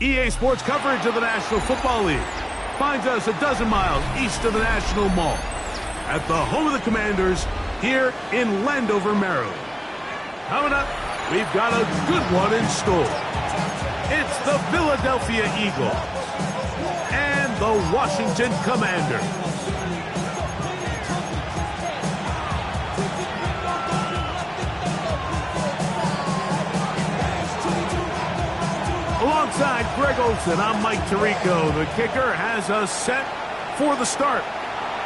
EA Sports coverage of the National Football League finds us a dozen miles east of the National Mall at the home of the Commanders here in Landover, Maryland. Coming up, we've got a good one in store. It's the Philadelphia Eagles and the Washington Commanders. Alongside Greg Olson, I'm Mike Tirico. The kicker has us set for the start.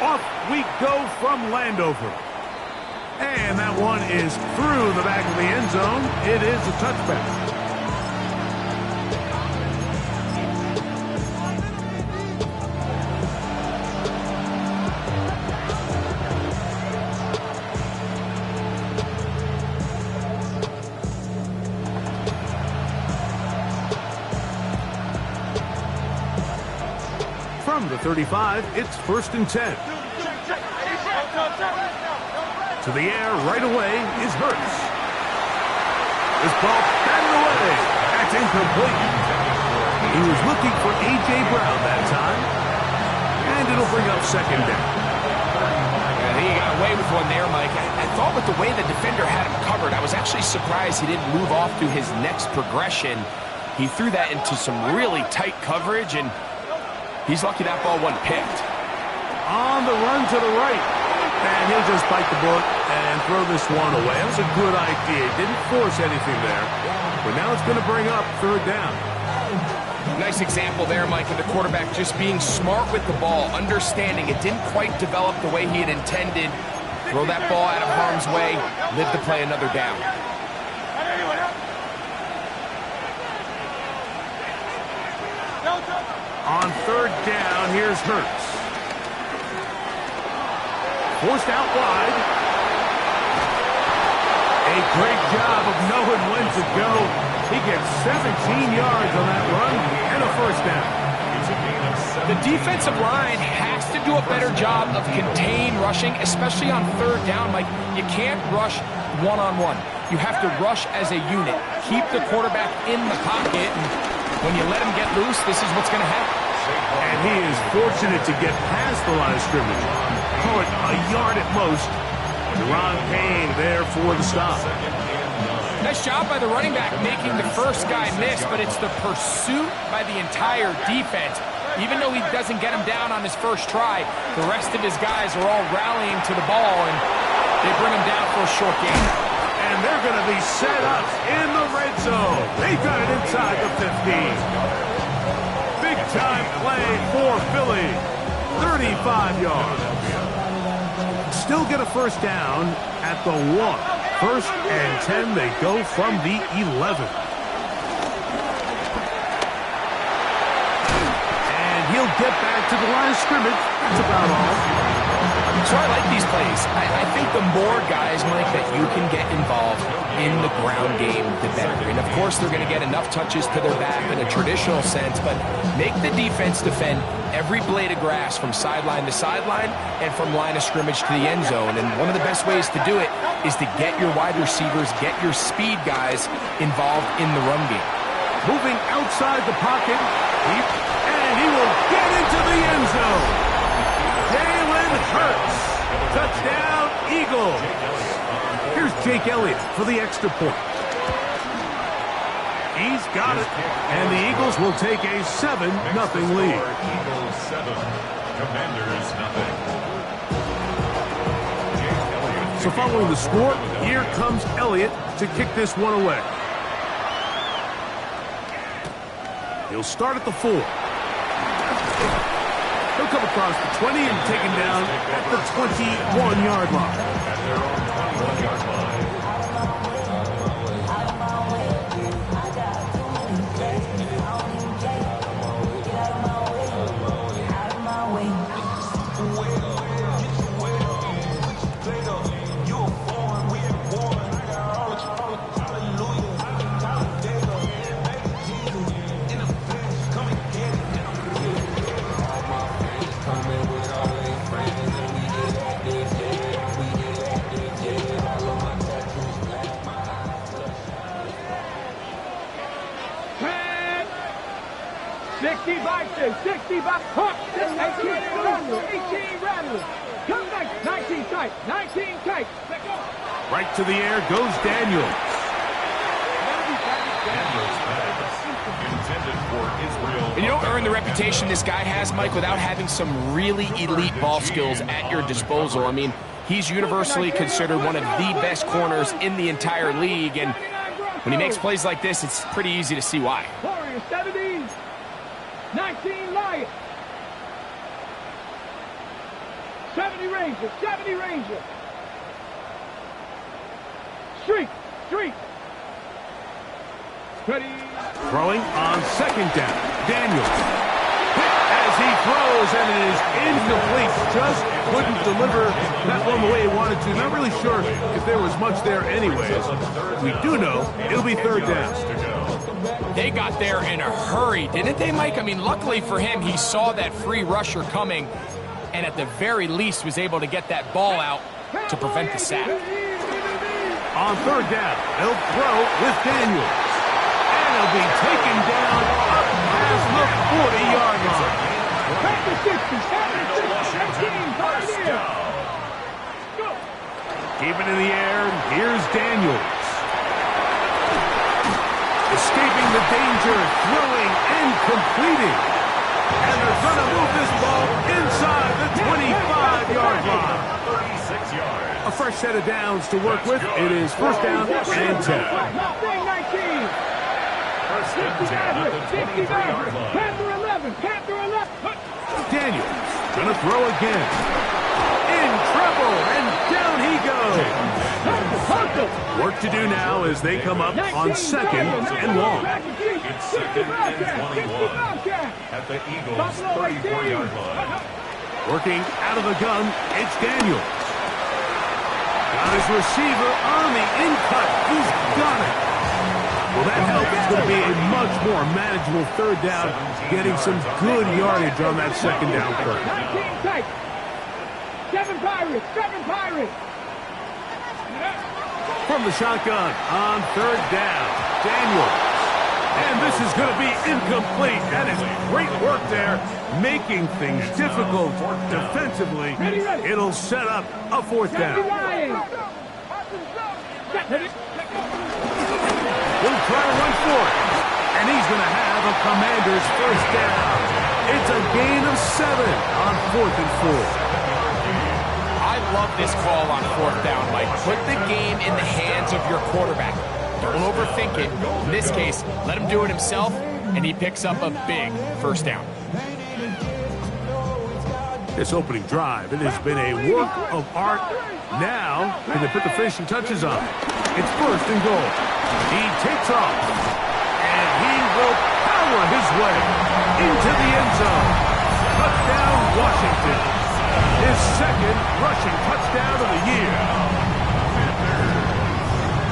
Off we go from Landover. And that one is through the back of the end zone. It is a touchback. From the 35, it's 1st and 10. To the air right away is Hurts. This ball batted away. That's incomplete. He was looking for A.J. Brown that time. And it'll bring up 2nd down. I think he got away with one there, Mike. I thought with the way the defender had him covered, I was actually surprised he didn't move off to his next progression. He threw that into some really tight coverage, and he's lucky that ball wasn't picked. On the run to the right. And he'll just bite the bullet and throw this one away. That was a good idea. Didn't force anything there. But now it's going to bring up 3rd down. Nice example there, Mike, of the quarterback just being smart with the ball, understanding it didn't quite develop the way he had intended. Throw that ball out of harm's way, live to play another down. On 3rd down, here's Hurts. Forced out wide. A great job of knowing when to go. He gets 17 yards on that run and a 1st down. The defensive line has to do a better job of contained rushing, especially on 3rd down. Like, you can't rush one-on-one. You have to rush as a unit. Keep the quarterback in the pocket, and when you let him get loose, this is what's going to happen. And he is fortunate to get past the line of scrimmage. Call it a yard at most. Deron Payne there for the stop. Nice job by the running back making the first guy miss, but it's the pursuit by the entire defense. Even though he doesn't get him down on his first try, the rest of his guys are all rallying to the ball, and they bring him down for a short gain. And they're going to be set up in the red zone. They've got it inside the 15. Big-time play for Philly. 35 yards. Still get a 1st down at the 1. 1st and 10, they go from the 11. And he'll get back to the line of scrimmage. That's about all. So I like these plays. I think the more guys, Mike, that you can get involved in the ground game, the better. And, of course, they're going to get enough touches to their back in a traditional sense, but make the defense defend every blade of grass from sideline to sideline and from line of scrimmage to the end zone. And one of the best ways to do it is to get your wide receivers, get your speed guys involved in the run game. Moving outside the pocket, and he will get into the end zone. Jalen Hurts. Touchdown, Eagles. Here's Jake Elliott for the extra point. He's got it. And the Eagles will take a 7-0 lead. Eagles 7, Commanders 0. So following the score, here comes Elliott to kick this one away. He'll start at the 4. He'll come across the 20 and taken down at the 21-yard line. 65, 65, hook, 18 rattler, 18 rattler. Come back, 19 tight, 19 tight. Right to the air goes Daniels. And you don't earn the reputation this guy has, Mike, without having some really elite ball skills at your disposal. I mean, he's universally considered one of the best corners in the entire league, and when he makes plays like this, it's pretty easy to see why. 70, 19 Lions. 70 Ranger, 70 Ranger. Streak, streak. Ready. Throwing on second down. Daniels. Hit as he throws, and it is incomplete. Just couldn't deliver that one the way he wanted to. Not really sure if there was much there anyways. We do know it'll be third down. They got there in a hurry, didn't they, Mike? I mean, luckily for him, he saw that free rusher coming, and at the very least was able to get that ball out to prevent the sack. On third down, they'll throw with Daniels. And he'll be taken down up past the 40-yard line. Back to 60, 18, right here. Keep it in the air, and here's Daniels. Escaping the danger, throwing and completing. And they're going to move this ball inside the 25-yard line. 36 yards. A fresh set of downs to work with. It is first down and 10. First and 10 at the 23-yard line. Panther 11, Panther 11. Daniels going to throw again. In trouble, and down he goes. Work to do now as they come up on second and long. It's second and 21 at the Eagles' 34-yard line. Working out of the gun, it's Daniels. Got his receiver on the in-cut. He's got it. Well, that helps. It's going to be a much more manageable third down, getting some good yardage on that second down play. 19 tight. 7 Pirates, 7 Pirates. From the shotgun on third down, Daniels. And this is going to be incomplete. That is great work there, making things difficult defensively. It'll set up a fourth down. He'll try to run for it. And he's going to have a Commander's first down. It's a gain of 7 on 4th and 4. I love this call on fourth down, Mike. Put the game in the hands of your quarterback. Don't overthink it. In this case, let him do it himself, and he picks up a big first down. This opening drive, it has been a work of art. Now, can they put the finishing touches on? It's first and goal. He takes off, and he will power his way into the end zone. Touchdown, Washington. His second rushing touchdown of the year.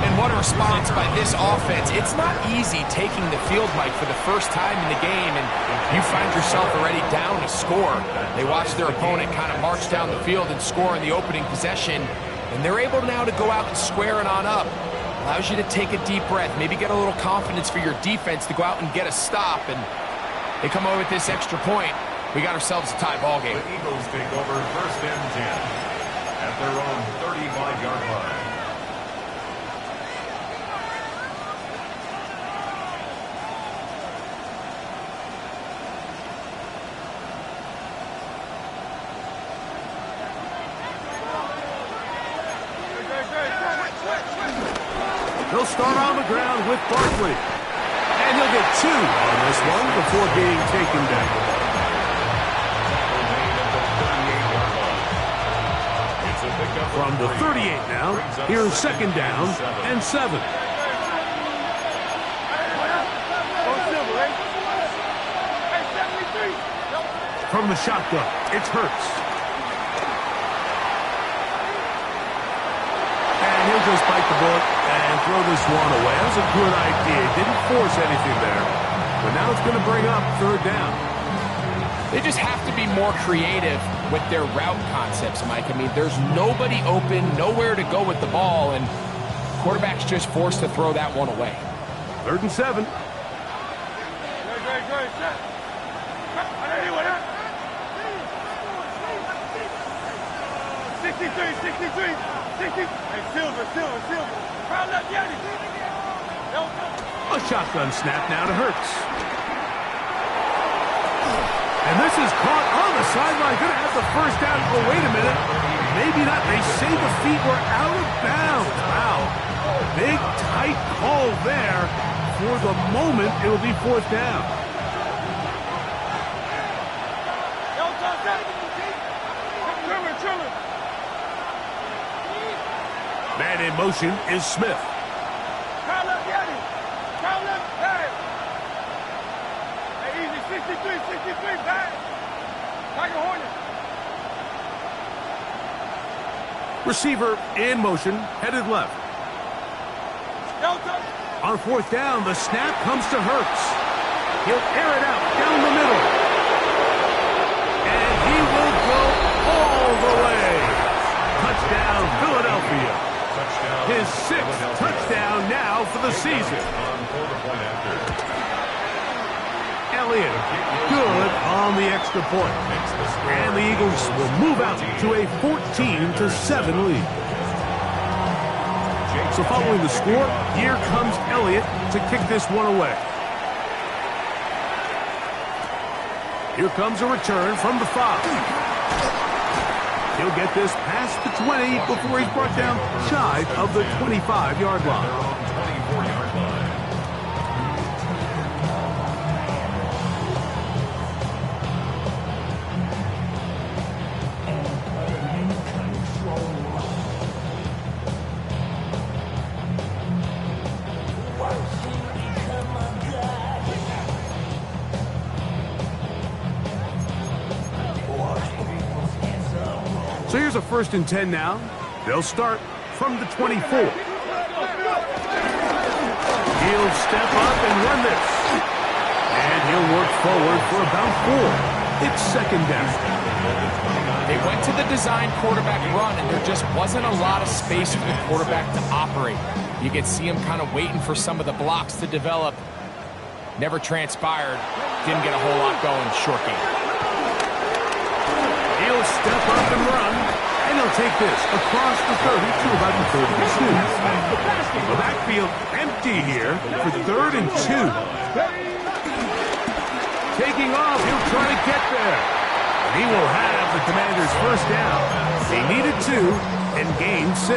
And what a response by this offense. It's not easy taking the field, Mike, for the first time in the game, and you find yourself already down to score. They watch their opponent kind of march down the field and score in the opening possession, and they're able now to go out and square it on up. Allows you to take a deep breath, maybe get a little confidence for your defense to go out and get a stop, and they come over with this extra point. We got ourselves a tie ball game. The Eagles take over first and 10 at their own 35-yard line. He'll start on the ground with Barkley. And he'll get 2 on this one before being taken down. From the 38 now, here's second down and 7. From the shotgun, it's Hurts. And he'll just bite the bullet and throw this one away. That was a good idea. Didn't force anything there. But now it's going to bring up third down. They just have to be more creative with their route concepts, Mike. I mean, there's nobody open, nowhere to go with the ball, and quarterback's just forced to throw that one away. Third and 7. A shotgun snap now to Hurts. And this is caught on the sideline. Going to have the first down. Oh, wait a minute. Maybe not. They say the feet were out of bounds. Wow. Big, tight call there. For the moment, it will be fourth down. Man in motion is Smith. Receiver in motion, headed left. On fourth down, the snap comes to Hurts. He'll air it out down the middle. And he will go all the way. Touchdown, Philadelphia. His sixth touchdown now for the season. Elliott, good on the extra point. And the Eagles will move out to a 14-7 lead. So following the score, here comes Elliott to kick this one away. Here comes a return from the 5. He'll get this past the 20 before he's brought down shy of the 25-yard line. So here's a 1st and 10 now. They'll start from the 24. He'll step up and run this. And he'll work forward for about 4. It's 2nd down. They went to the design quarterback run, and there just wasn't a lot of space for the quarterback to operate. You could see him kind of waiting for some of the blocks to develop. Never transpired. Didn't get a whole lot going. Short game. He'll step up and run, and he'll take this across the 30 to about the 32. The backfield empty here for 3rd and 2. Taking off, he'll try to get there. He will have the Commanders' first down. They needed 2 and gained 6.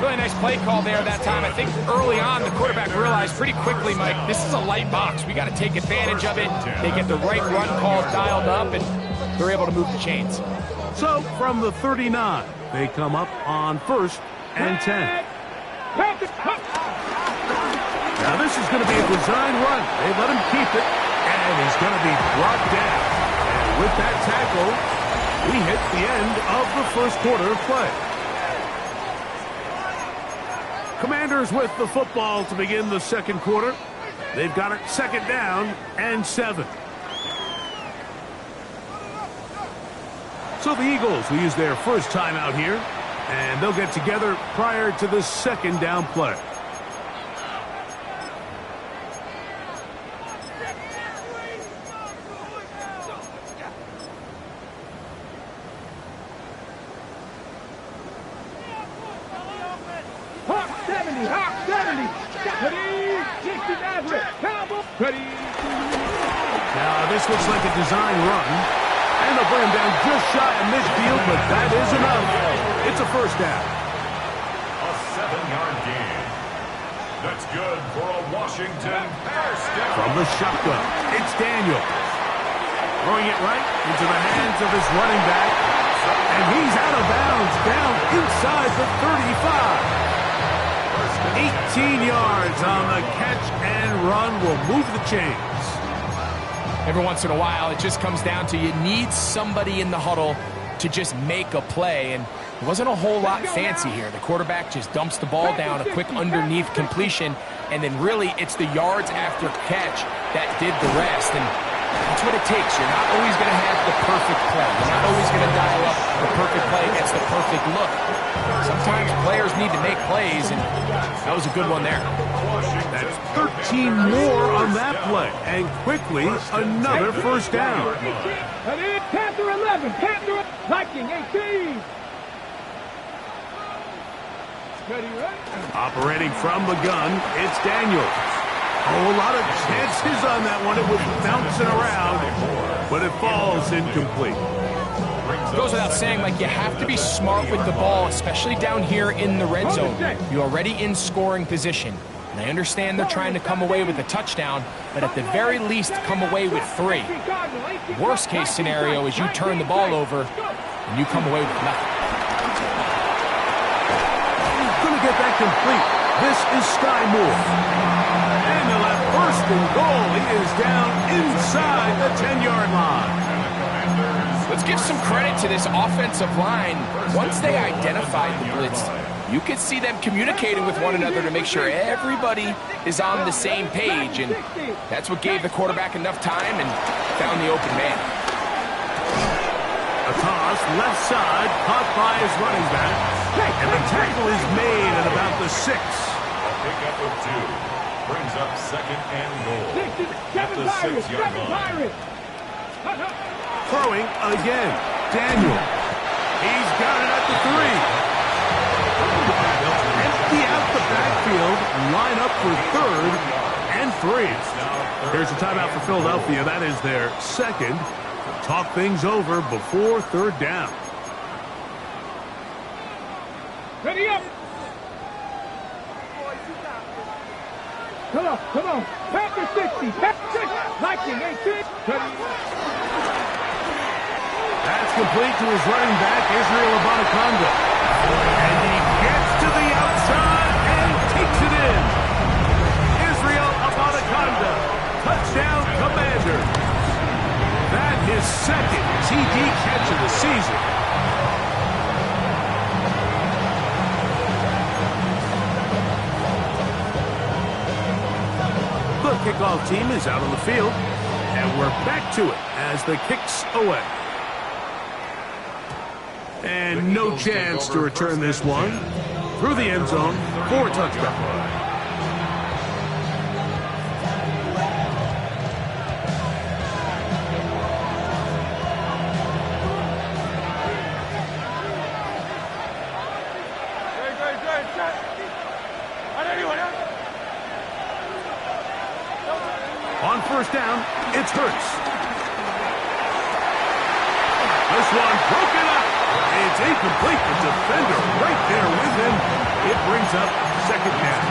Really nice play call there that time. I think early on the quarterback realized pretty quickly, Mike, this is a light box. We got to take advantage of it. They get the right run call dialed up, and they're able to move the chains. So from the 39, they come up on 1st and 10. Now this is going to be a design run. They let him keep it, and he's going to be brought down. And with that tackle, we hit the end of the 1st quarter of play. Commanders with the football to begin the 2nd quarter. They've got it 2nd down and 7. So the Eagles will use their first timeout here, and they'll get together prior to the 2nd down play. Hawk 70, Hawk 70. Ready, 60 Maverick, Cowboy. Ready. Now this looks like a design run. And they'll bring him down just shy of midfield, but that is enough. It's a 1st down. A 7-yard gain. That's good for a Washington pass down. From the shotgun, it's Daniel. Throwing it right into the hands of his running back. And he's out of bounds, down inside the 35. 18 yards on the catch and run will move the chains. Every once in a while, it just comes down to you need somebody in the huddle to just make a play, and it wasn't a whole lot fancy here. The quarterback just dumps the ball down, a quick underneath completion, and then really it's the yards after catch that did the rest, and that's what it takes. You're not always going to have the perfect play. You're not always going to dial up the perfect play against the perfect look. Sometimes players need to make plays, and that was a good one there. That's 13 more on that play, and quickly another first down. Panther 11, Panther Viking 18. Operating from the gun, it's Daniels. Oh, a lot of chances on that one. It was bouncing around, but it falls incomplete. Goes without saying, Mike, you have to be smart with the ball, especially down here in the red zone. You're already in scoring position. And I understand they're trying to come away with a touchdown, but at the very least, come away with 3. Worst case scenario is you turn the ball over and you come away with nothing. He's going to get that complete. This is Sky Moore. And they'll have first and goal. He is down inside the 10-yard line. Let's give some credit to this offensive line. Once they identified the blitz, you could see them communicating with one another to make sure everybody is on the same page, and that's what gave the quarterback enough time and found the open man. A toss, left side, caught by his running back, and the tackle is made at about the 6. A pickup of 2 brings up second and goal at the 6-yard line. Throwing again, Daniel. He's got it at the 3. Empty out the backfield, line up for 3rd and 3. Here's a timeout for Philadelphia. That is their second. Talk things over before 3rd down. Ready up. Come on. Panther 60, Panther 6, Viking 18. That's complete to his running back, Israel Abanaconda. And he gets to the outside and takes it in. Israel Abanaconda, touchdown Commander. That his second TD catch of the season. The kickoff team is out on the field, and we're back to it as the kick's away. And no chance to return this one through the end zone for a touchdown. On first down, it's Hurts. This one broken up. It's incomplete. The defender right there with him. It brings up second down.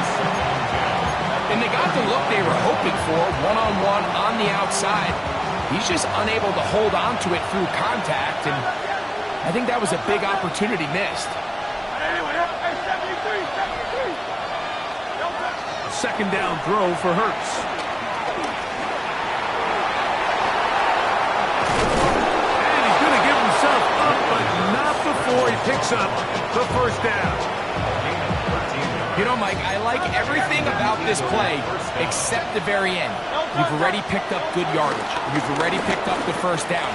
And they got the look they were hoping for, one-on-one on the outside. He's just unable to hold on to it through contact, and I think that was a big opportunity missed. A second down throw for Hurts. Before he picks up the first down. You know, Mike, I like everything about this play except the very end. You've already picked up good yardage. You've already picked up the first down.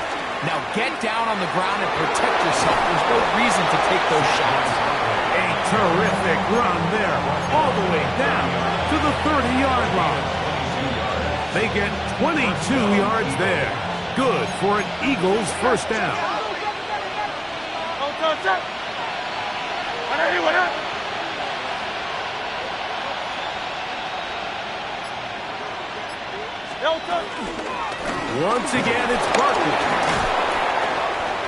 Now get down on the ground and protect yourself. There's no reason to take those shots. A terrific run there, all the way down to the 30-yard line. They get 22 yards there. Good for an Eagles first down. Once again, it's Barkley.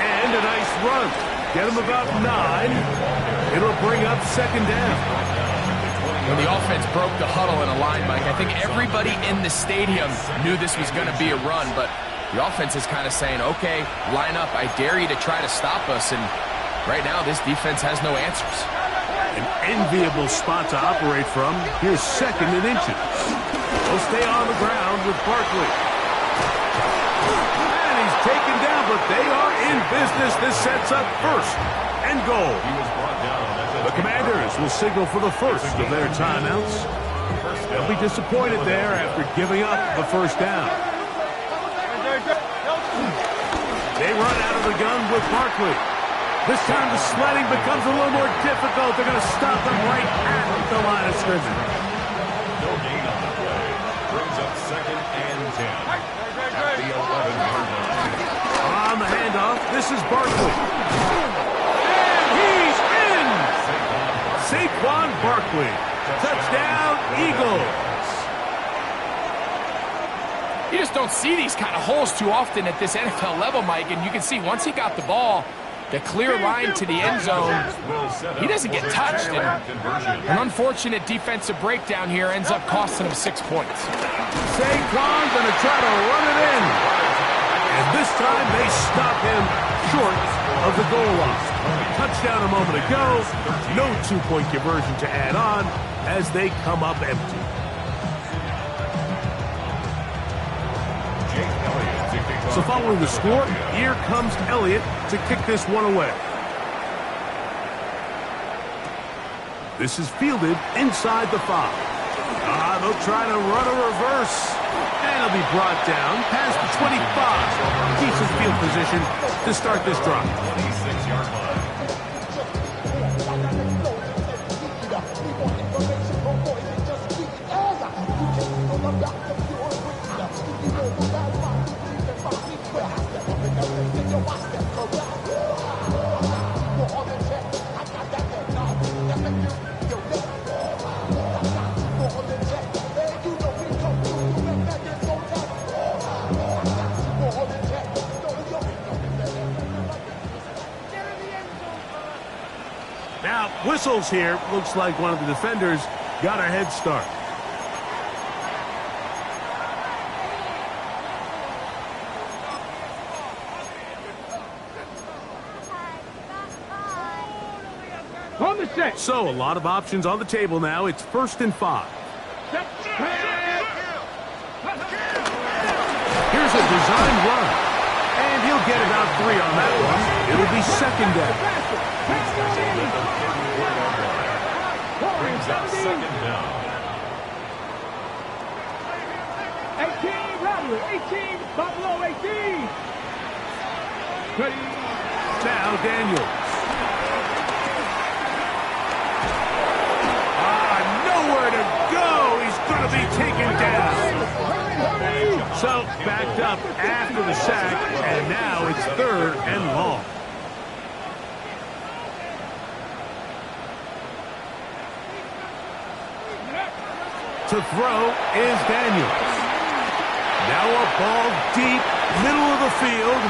And a nice run. Get him about 9. It'll bring up second down. When the offense broke the huddle in a line, Mike, I think everybody in the stadium knew this was going to be a run, but the offense is kind of saying, okay, line up. I dare you to try to stop us. And right now, this defense has no answers. An enviable spot to operate from. Here's second and inches. They'll stay on the ground with Barkley. And he's taken down, but they are in business. This sets up first and goal. The Commanders will signal for the first of their timeouts. They'll be disappointed there after giving up the first down. They run out of the gun with Barkley. This time the sledding becomes a little more difficult. They're going to stop him right at the line of scrimmage. No gain on the play. Brings up second and 10. At the 11-yard line. On the handoff, this is Barkley. And he's in! Saquon Barkley. Touchdown, Eagles. You just don't see these kind of holes too often at this NFL level, Mike, and you can see once he got the ball, the clear line to the end zone, he doesn't get touched. And an unfortunate defensive breakdown here ends up costing him 6 points. Saquon going to try to run it in. And this time they stop him short of the goal line. Touchdown a moment ago. No two-point conversion to add on as they come up empty. So following the score, here comes Elliott to kick this one away. This is fielded inside the 5. They'll try to run a reverse. And it'll be brought down past the 25. Keeps his field position to start this drive. 26-yard line. Now, whistles here. Looks like one of the defenders got a head start. On the set. So, a lot of options on the table now. It's 1st and 5. Here's a design run. And he'll get about 3 on that one. It'll be 2nd down. Brings up 2nd down. 18, Rattler, 18, Buffalo, 18. Now Daniels. Nowhere to go. He's going to be taken down. So backed up after the sack, and now it's 3rd and long. To throw is Daniels. Now a ball deep, middle of the field.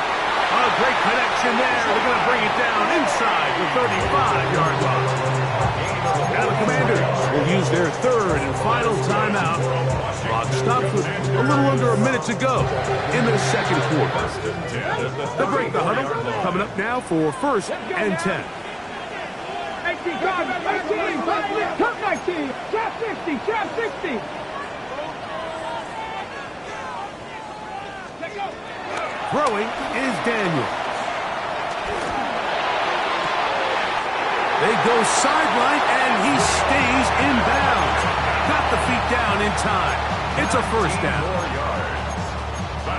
A great connection there. They're going to bring it down inside the 35-yard line. Now the Commanders will use their 3rd and final timeout. Clock stops with a little under a minute to go in the 2nd quarter. They'll break the huddle. Coming up now for 1st and 10. 18, cut 19, trap 60, trap 60. Throwing is Daniels. They go sideline, and he stays in bounds. Got the feet down in time. It's a 1st down.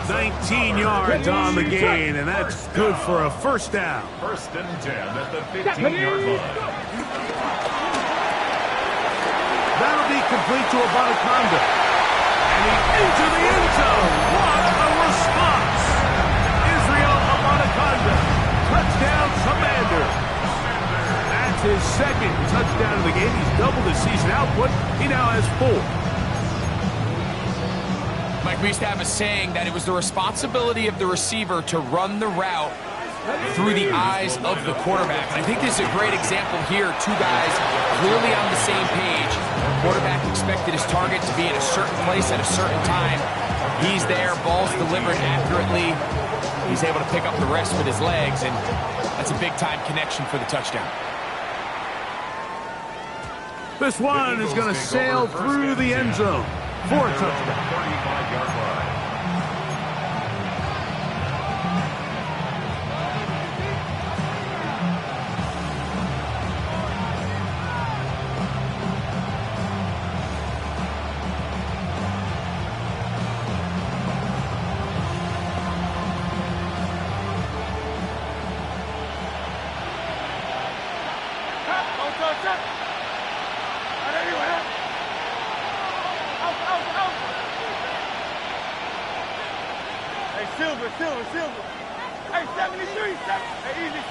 19 yards on the gain, and that's good for a 1st down. 1st and 10 at the 15-yard line. That'll be complete to Abanaconda. And he's into the end zone. What a response. Israel Abanaconda. Touchdown, Commanders. That's his 2nd touchdown of the game. He's doubled his season output. He now has 4. Mike, we used to have a saying that it was the responsibility of the receiver to run the route through the eyes of the quarterback. And I think this is a great example here. 2 guys clearly on the same page. The quarterback expected his target to be in a certain place at a certain time. He's there, ball's delivered accurately. He's able to pick up the rest with his legs, and that's a big-time connection for the touchdown. This one is going to sail through the end zone for a touchdown. 35-yard line. Hey, Silver. Hey, 73. Hey, easy.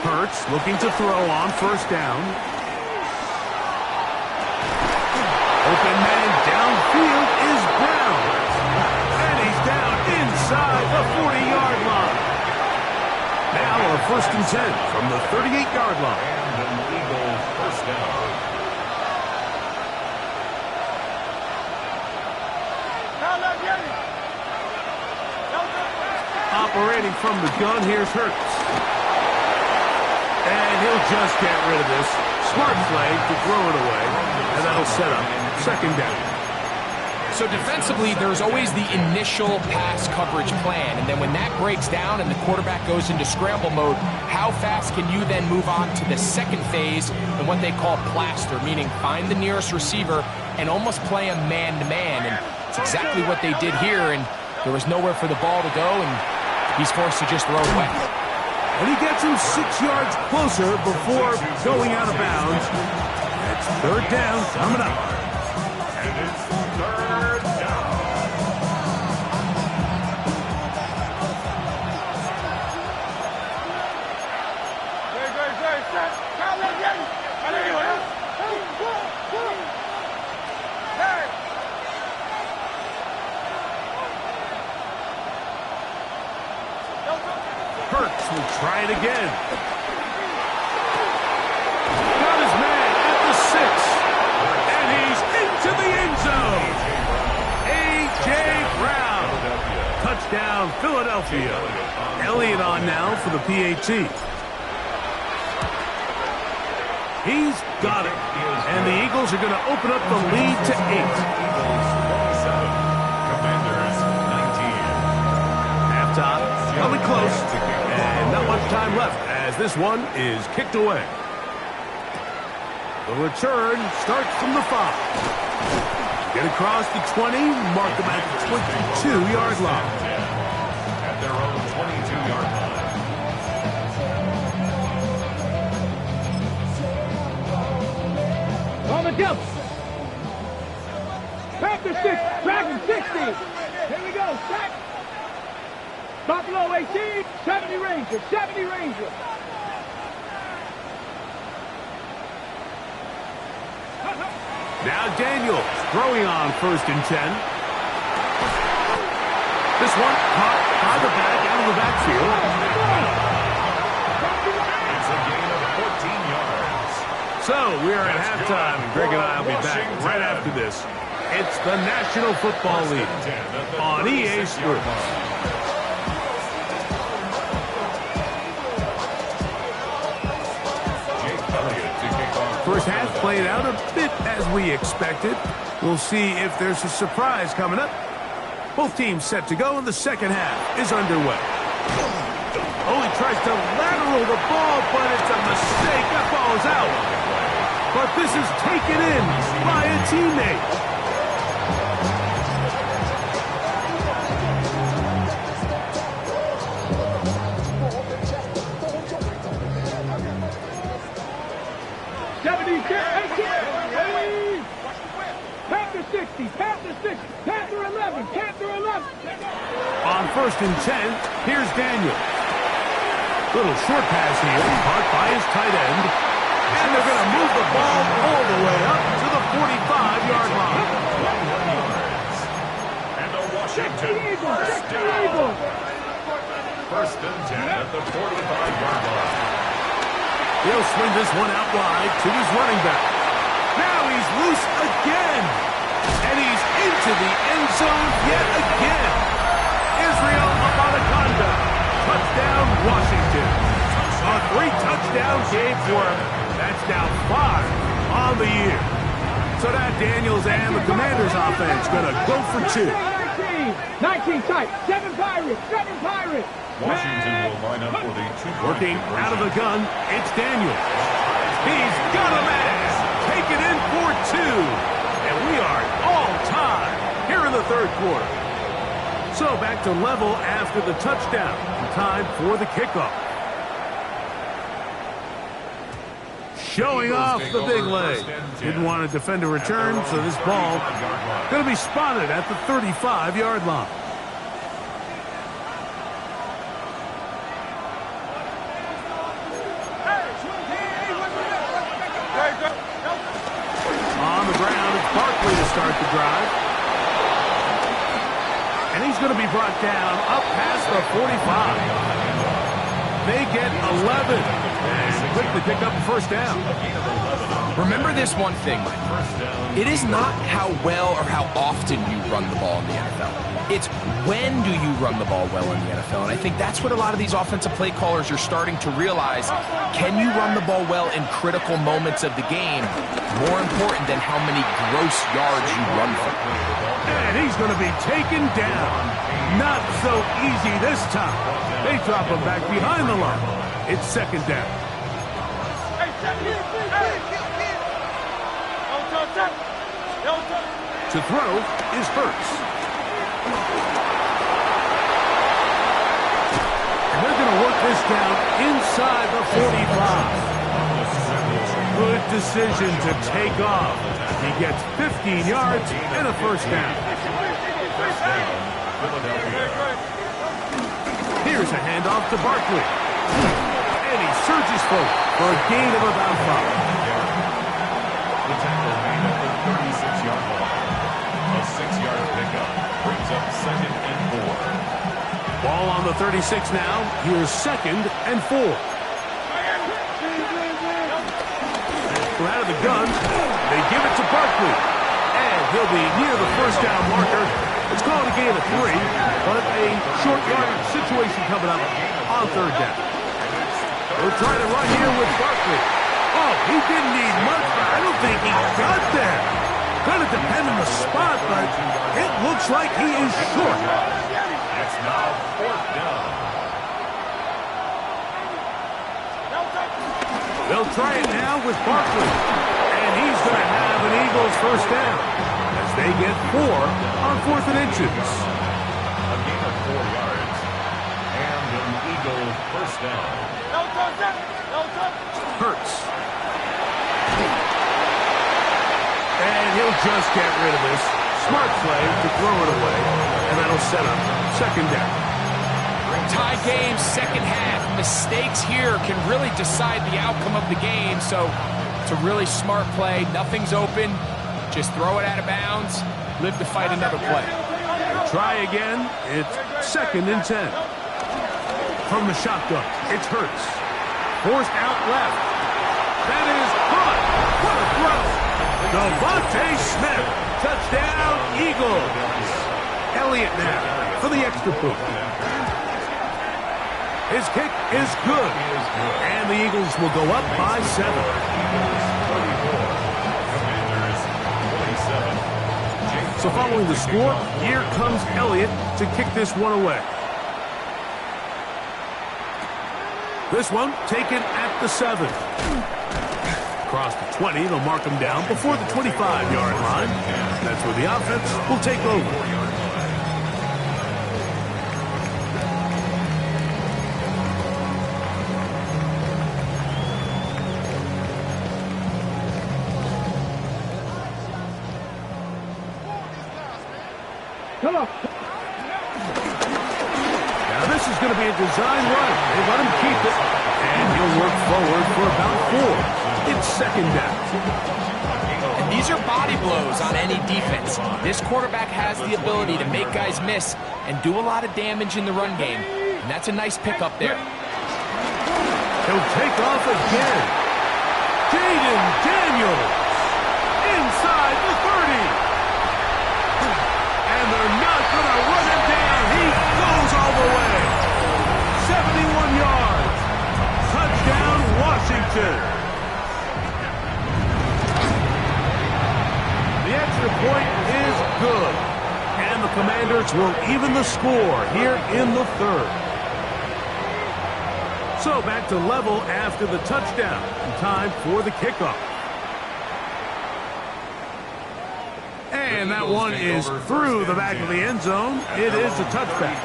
Hurts looking to throw on first down. Open man downfield is Brown. And he's down inside the 40-yard line. Now a 1st and 10 from the 38-yard line. And an Eagles first down. Operating from the gun, here's Hurts. And he'll just get rid of this. Smart play to throw it away. And that'll set up 2nd down. So defensively, there's always the initial pass coverage plan. And then when that breaks down and the quarterback goes into scramble mode, how fast can you then move on to the 2nd phase and what they call plaster, meaning find the nearest receiver and almost play him man-to-man. And it's exactly what they did here. And there was nowhere for the ball to go, and he's forced to just throw it away. And he gets him 6 yards closer before going out of bounds. That's 3rd down coming up. And it's 3rd down. Hurts will try it again. Got his man at the 6. And he's into the end zone. A.J. Brown. Touchdown, Philadelphia. Elliott on now for the PAT. He's got it. And the Eagles are going to open up the lead to 8. Commanders 19. Halftime, coming close. And not much time left as this one is kicked away. The return starts from the 5. Get across the 20, mark them at the 22-yard line. At their own 22-yard line. On the jump. Panther 6, Dragon 60. Here we go, sack. Buffalo 18, 70 Ranger, 70 Ranger. Now Daniels throwing on 1st and 10. This one caught by the back out of the backfield. It's a gain of 14 yards. So we're at halftime. Greg and I will be back right after this. It's the National Football League on EA Sports. First half played out a bit as we expected. We'll see if there's a surprise coming up. Both teams set to go, and the 2nd half is underway. Oh, he tries to lateral the ball, but it's a mistake. That ball is out. But this is taken in by a teammate. Panther 60, Panther 6, Panther 11, Panther 11. On 1st and 10, here's Daniels. Little short pass here, caught by his tight end. And they're going to move the ball all the way up to the 45-yard line. And a Washington first down. 1st and 10 at the 45-yard line. He'll swing this one out wide to his running back. Now he's loose again. And he's into the end zone yet again. Israel Abanikanda. Touchdown, Washington. A 3-touchdown game for him. That's now 5 on the year. So that Daniels and the Commanders offense going to go for 2. 19 tight, 7 Pirates, 7 Pirates. Washington will line up for the 2-point Working conversion. out of the gun, it's Daniels. He's got a man. Take it in for 2. And we are all tied here in the 3rd quarter. So back to level after the touchdown. Time for the kickoff. Showing off the big leg. Didn't want to defend a return, so this ball going to be spotted at the 35-yard line. start the drive. And he's going to be brought down up past the 45. They get 11 and quickly pick up a first down. Remember this one thing, Mike. It is not how well or how often you run the ball in the NFL. It's when do you run the ball well in the NFL. And I think that's what a lot of these offensive play callers are starting to realize. Can you run the ball well in critical moments of the game? More important than how many gross yards you run for. And he's going to be taken down. Not so easy this time. They drop him back behind the line. It's second down. To throw is Hurts. And they're going to work this down inside the 45. Good decision to take off. He gets 15 yards and a first down. Here's a handoff to Barkley. And he surges forward for a gain of about 5. The tackle made at the 36-yard line. A 6-yard pickup brings up 2nd and 4. Ball on the 36 now. Here's 2nd and 4. Out of the gun, they give it to Barkley. And he'll be near the first down marker. It's called a gain of 3, but a short yardage situation coming up on 3rd down. They'll try to run here with Barkley. Oh, he didn't need much, but I don't think he got there. Going to depend on the spot, but it looks like he is short. It's now 4th down. They'll try it now with Barkley. And he's going to have an Eagles first down as they get 4 on 4th and inches. A gain of 4 yards. And an Eagles first down. Hurts. And he'll just get rid of this. Smart play to throw it away. And that'll set up 2nd down. Tie game, second half. Mistakes here can really decide the outcome of the game. So it's a really smart play. Nothing's open. Just throw it out of bounds. Live to fight another play. Try again. It's 2nd and 10. From the shotgun, it's Hurts. Forced out left. That is caught. What a throw. Devontae Smith. Touchdown, Eagles. Elliott now for the extra point. His kick is good. And the Eagles will go up by 7. So following the score, here comes Elliott to kick this one away. This one taken at the 7. Across the 20, they'll mark him down before the 25-yard line. That's where the offense will take over. Come on. Now this is going to be a design run. They let him keep it. And he'll work forward for about 4. It's 2nd down. And these are body blows on any defense. This quarterback has the ability to make guys miss and do a lot of damage in the run game. And that's a nice pickup there. He'll take off again. Jaden Daniels inside the 30. And they're not going to run him down. He goes all the way. 71 yards. Touchdown, Washington. The extra point is good. And the Commanders will even the score here in the 3rd. So back to level after the touchdown. Time for the kickoff. And that one is through the back of the end zone. It is a touchback.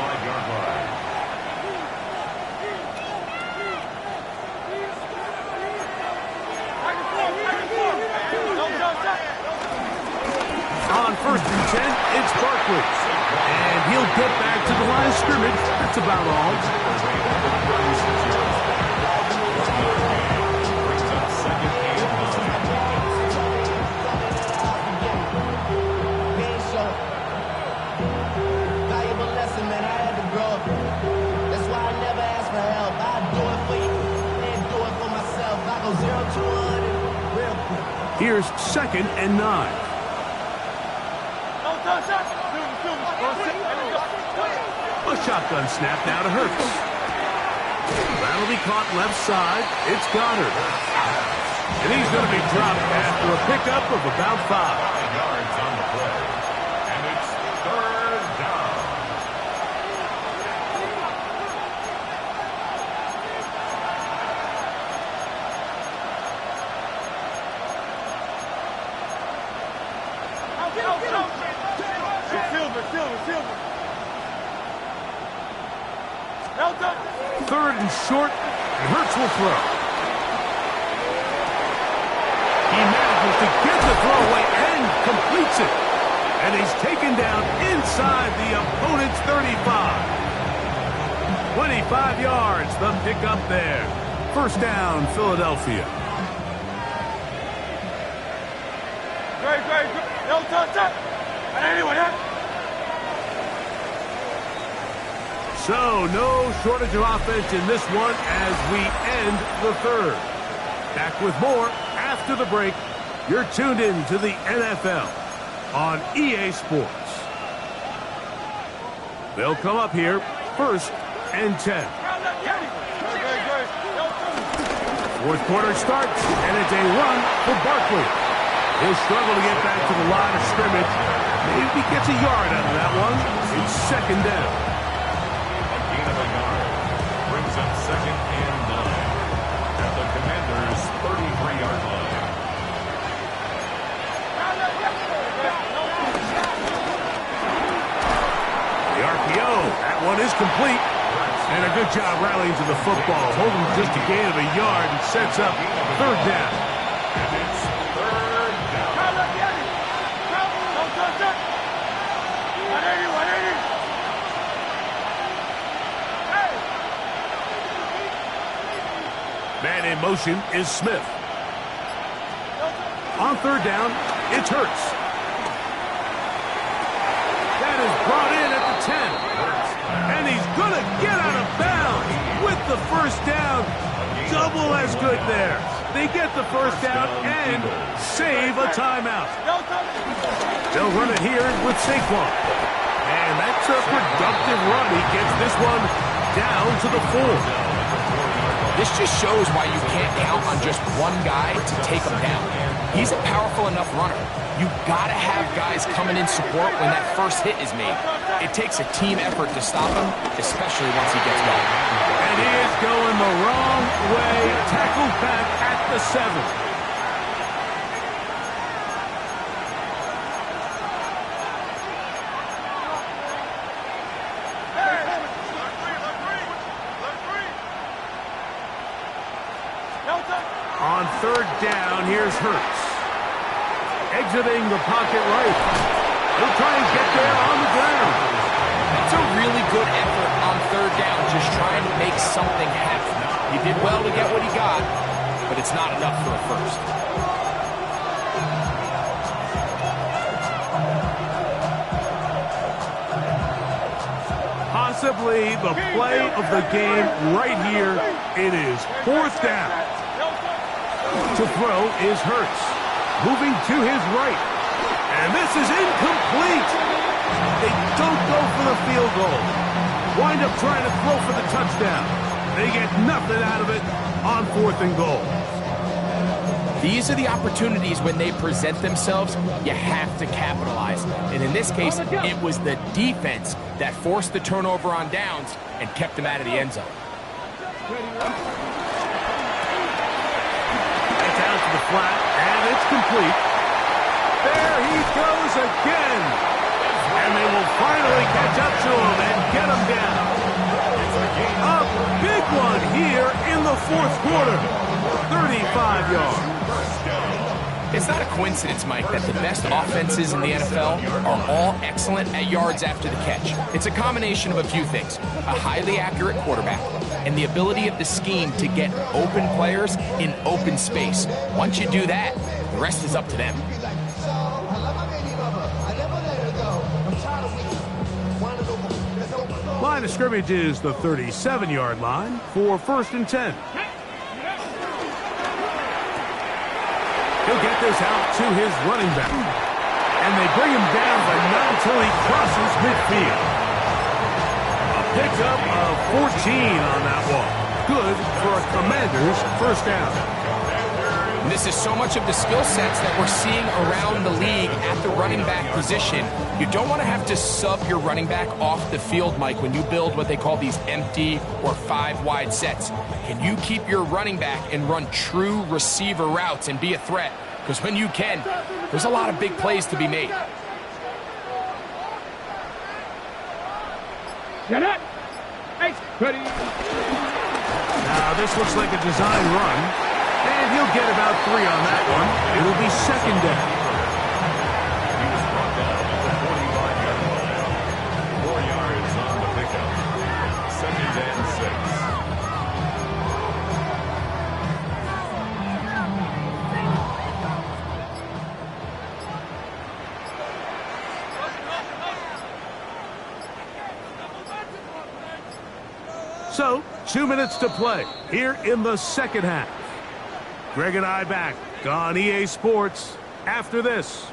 On 1st and 10, it's Barkley. And he'll get back to the line of scrimmage. That's about all. Here's 2nd and 9. A shotgun snap now to Hurts. That'll be caught left side. It's Goddard. And he's going to be dropped after a pickup of about 5. 5 yards on the play. And it's 3rd down. Third and short, and Hurts will throw. He manages to get the throw away and completes it. And he's taken down inside the opponent's 35. 25 yards, the pickup there. First down, Philadelphia. So, no shortage of offense in this one as we end the third. Back with more after the break. You're tuned in to the NFL on EA Sports. They'll come up here, 1st and 10. Fourth quarter starts, and it's a run for Barkley. He'll struggle to get back to the line of scrimmage. Maybe he gets a yard out of that one. It's 2nd down. Brings up 2nd and 9 at the Commanders' 33-yard line. The RPO, that one is complete. And a good job rallying to the football. Holding just a gain of a yard and sets up 3rd down. And it's 3rd down. Man in motion is Smith. On 3rd down, it's Hurts. That is brought in at the 10. And he's going to get out of bounds with the first down. Double as good there. They get the first down and save a timeout. They'll run it here with Saquon. And that's a productive run. He gets this one down to the 4. This just shows why you can't count on just one guy to take him down. He's a powerful enough runner. You gotta have guys coming in support when that first hit is made. It takes a team effort to stop him, especially once he gets going. And he is going the wrong way. Tackled back at the 7. On 3rd down, here's Hurts. Exiting the pocket right. He'll try and get there on the ground. That's a really good effort on 3rd down, just trying to make something happen. He did well to get what he got, but it's not enough for a first. Possibly the play of the game right here. It is 4th down. To throw is Hurts. Moving to his right. And this is incomplete. They don't go for the field goal. Wind up trying to throw for the touchdown. They get nothing out of it on 4th and goal. These are the opportunities when they present themselves, you have to capitalize. And in this case, it was the defense that forced the turnover on downs and kept them out of the end zone. Down to the flat, and it's complete. There he goes again. And they will finally catch up to him and get him down. A big one here in the 4th quarter. 35 yards. It's not a coincidence, Mike, that the best offenses in the NFL are all excellent at yards after the catch. It's a combination of a few things. A highly accurate quarterback and the ability of the scheme to get open players in open space. Once you do that, the rest is up to them. Line of scrimmage is the 37-yard line for 1st and 10. He'll get get this out to his running back. And they bring him down, but not until he crosses midfield. A pickup of 14 on that one. Good for a Commanders first down. And this is so much of the skill sets that we're seeing around the league at the running back position. You don't want to have to sub your running back off the field, Mike, when you build what they call these empty or 5-wide sets. Can you keep your running back and run true receiver routes and be a threat? Because when you can, there's a lot of big plays to be made. Get it. Ready. Now this looks like a design run. And he'll get about 3 on that one. It'll be second down. He was brought down at the 45-yard line. 4 yards on the pickup. Second and 6. So, 2 minutes to play here in the second half. Greg and I back on EA Sports after this.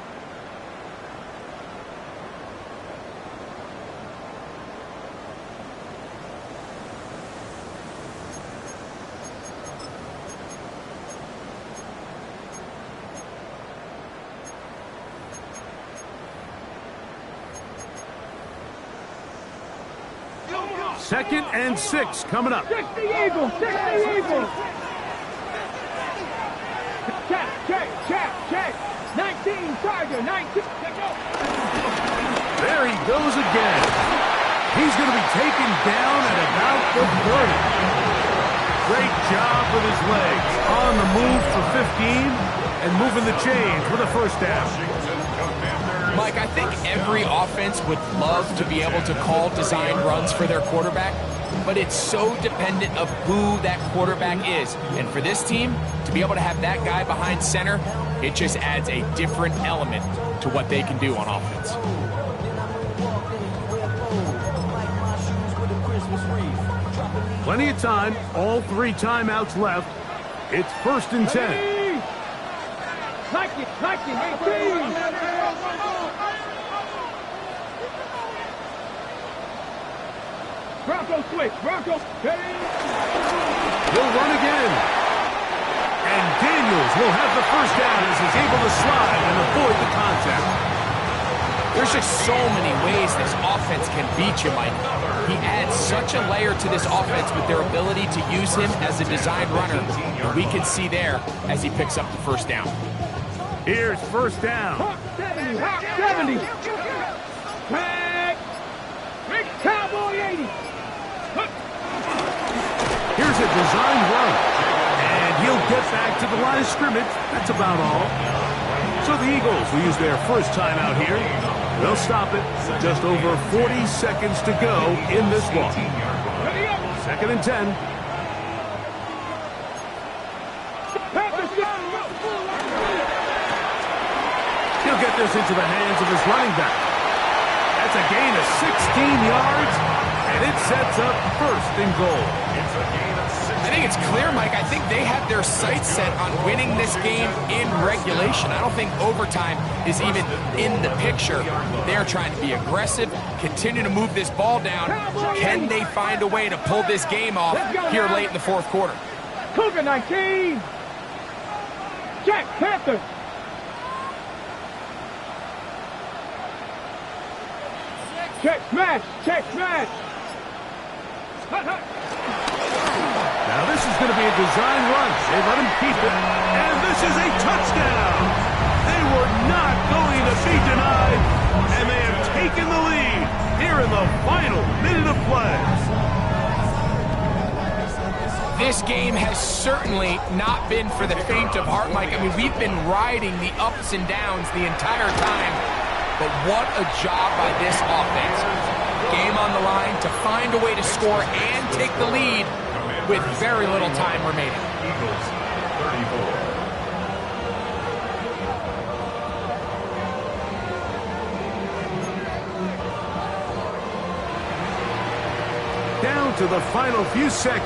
Second and 6 coming up. 60 Eagles, 60 Eagles. Check. 19 Tiger, 19. There he goes again. He's going to be taken down at about the 30. Great job with his legs. On the move for 15 and moving the chains with a first down. Mike, I think every offense would love to be able to call design runs for their quarterback, but it's so dependent of who that quarterback is. And for this team, to be able to have that guy behind center, it just adds a different element to what they can do on offense. Plenty of time, all 3 timeouts left. It's first and 10. Like it, 18. Bronco switch, Bronco. He'll run again. And Daniels will have the first down as he's able to slide and avoid the contact. There's just so many ways this offense can beat you, Mike. He adds such a layer to this offense with their ability to use him as a design runner. And we can see there as he picks up the first down. Here's first down. Hawk 70, Hawk 70. Tag. Big Cowboy 80. Here's a design run. And he'll get back to the line of scrimmage. That's about all. So the Eagles will use their first timeout here. They'll stop it. Just over 40 seconds to go in this one. Second and 10. He'll get this into the hands of his running back. That's a gain of 16 yards, and it sets up first and goal. I think it's clear, Mike. I think they have their sights set on winning this game in regulation. I don't think overtime is even in the picture. They're trying to be aggressive, continue to move this ball down. Can they find a way to pull this game off here late in the fourth quarter? Cougar 19. Jack Panther. Check smash, check smash. Hut, hut. Now this is going to be a design run. They let him keep it, and this is a touchdown. They were not going to be denied, and they have taken the lead here in the final minute of play. This game has certainly not been for the faint of heart, Mike. I mean, we've been riding the ups and downs the entire time, but what a job by this offense. Game on the line to find a way to score and take the lead with very little time remaining. Eagles, 34. Down to the final few seconds.